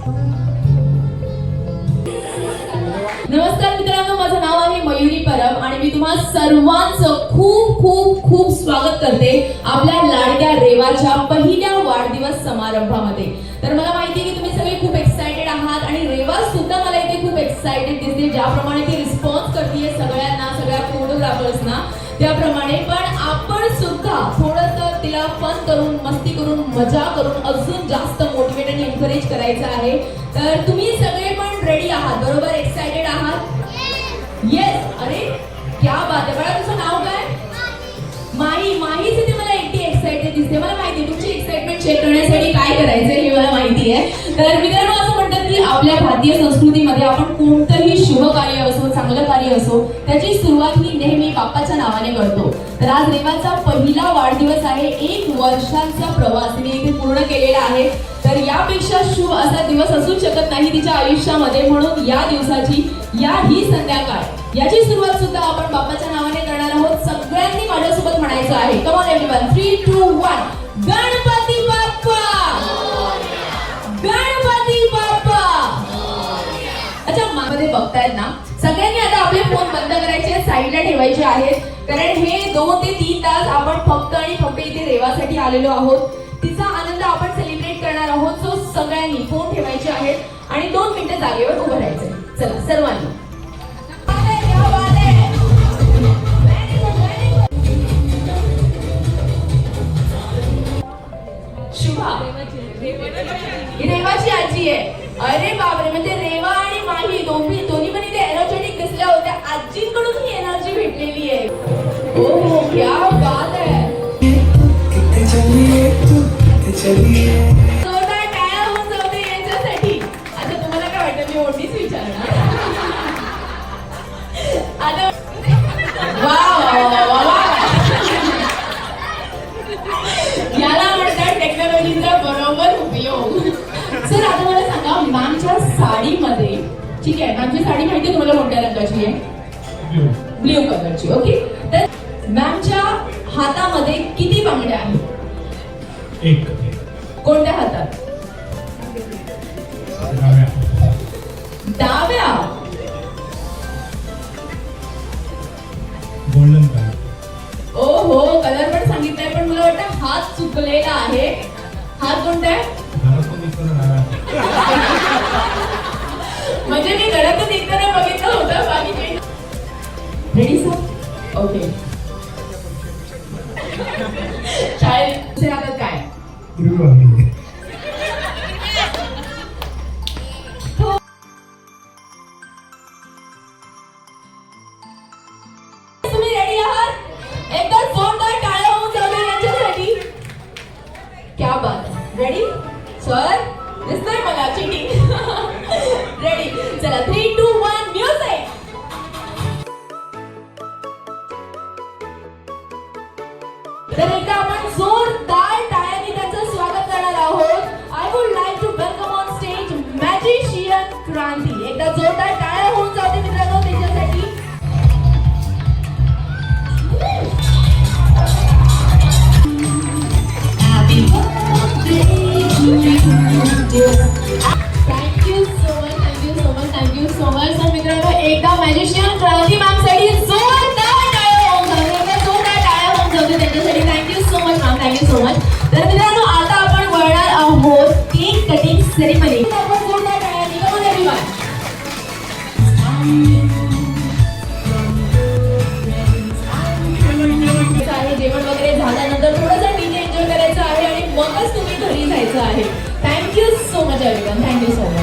नमस्कार मित्रांनो, माझं नाव आहे मयुरी परब आणि मी तुम्हा सर्वांचं खूप खूप खूप स्वागत करते आपल्या लाडक्या रेवाच्या पहिल्या वाढदिवस समारंभामध्ये. तर मला माहिती आहे की तुम्ही सगळे खूप एक्साइटेड आहात आणि रेवा सुद्धा मला इथे खूप एक्साइटेड दिसते. ज्याप्रमाणे ती रिस्पॉन्स करते सगळ्यांना, सगळ्या फोटोग्राफर्सना, त्याप्रमाणे पण आपण सुद्धा थोडंसं तिला फन करून, मस्ती करून, मजा करून अजून जास्त मोटिवेट आणि एन्करेज करायचं आहे. तर तुम्ही सगळे पण रेडी आहात बरोबर? एक्साइटेड आहात? येस. अरे क्या बात आहे. बघा तुझं नाव काय? माही. माहीच इथे मला एकटी एक्साइटेड दिसते. मला माहिती आहे तुमची एक्साइटमेंट चेक करण्यासाठी काय करायचंय हे मला माहिती आहे. तर मित्रांनो, असं म्हणतात की आपल्या भारतीय संस्कृतीमध्ये आपण कोणतंही शुभ कार्य असो, चांगलं कार्य असो, त्याची सुरुवात ही नेहमी बाप्पाच्या नावाने करतो. तर आज रेवाचा पहिला वाढदिवस आहे. 1 वर्षांचा प्रवास तिने इथे पूर्ण केलेला आहे. तर यापेक्षा शुभ असा दिवस असूच शकत नाही तिच्या आयुष्यामध्ये. म्हणून या दिवसाची, ही संध्याकाळ याची सुरुवात सुद्धा आपण बाप्पाच्या नावाने करणार आहोत. सगळ्यांनी माझ्यासोबत म्हणायचं आहे. Come on everyone, 3, 2, 1. Ganpati Bappa, Ganpati Bappa. अच्छा, मध्ये बघतायत ना सगळ्यांनी आता आपले फोन बंद करायचे, साईडला ठेवायचे आहेत. कारण हे 2 ते 3 तास आपण फक्त आणि फक्त इथे रेवासाठी आलेलो आहोत. तिचा आनंद आपण सेलिब्रेट करणार आहोत. सो सगळ्यांनी फोन ठेवायचे आहेत आणि 2 मिनिटं जागेवर उभं राहायचंय. चला सर्वांनी. शुभा रेवाची आजी आहे. अरे बापरे, म्हणजे रेवा आणि माही दोन्ही पण इथे एनर्जेटिक दिसल्या होत्या. आजींकडून ही एनर्जी भेटलेली आहे. ओहो, क्या बात आहे. जोरदार टाळ्या होऊन जाऊ दे यांच्यासाठी. आता तुम्हाला काय वाटतं, मी ओढणीच विचारणार? आता याला म्हणतात टेक्नॉलॉजीचा बरोबर उपयोग. सर आता मला सांगा, मॅमच्या साडीमध्ये, ठीक आहे, मॅमची साडी माहिती तुम्हाला कोणत्या रंगाची आहे? ब्ल्यू कलरची. ओके, तर मॅमच्या हातामध्ये किती बांगड्या आहेत? 1. कोणत्या हातात? डाव्या. Golden colour. ओहो, कलर पण सांगितलंय, पण मला वाटतं हात चुकलेला आहे. हात कोणता आहे? म्हणजे मी घरातून निघताना बघितलं होतं, बाकी काही. Ready sir? ओके. शाळेत हातात काय? तुम्ही रेडी आहात? एकदा जोरदार टाळ्या होऊन जाऊ दे यांच्यासाठी. क्या बात. Ready sir? दिसतंय मला चिटिंग. रेडी, चला 3, 2, 1 म्युझिक. तर एकदा आपण जोरदार टाळ्यांनी त्यांचं स्वागत करणार आहोत. I would like to welcome on stage magician Kranti. एकदा जोरदार टाळ्या होऊन जाते मित्रांनो त्यांच्यासाठी. Thank you so much, thank you so much, thank you so much. तर मित्रांनो, एकदा मॅजिशियन क्रांती मॅम साठी जोरदार टाळ्या होऊन जाते. एकदा जोरदार टाळ्या होऊन जाते त्यांच्यासाठी. Thank you so much ma'am, thank you so much. तर मित्रांनो, आता आपण वळणार आहोत केक कटिंग सेरेमनी. आपण जोरदार टाळ्या निघून एव्हरीवन. जेवण वगैरे झाल्यानंतर थोडंसं डीजे एन्जॉय करायचं आहे आणि मगच तुम्ही घरी जायचं आहे. Thank you so much everyone, thank you so much.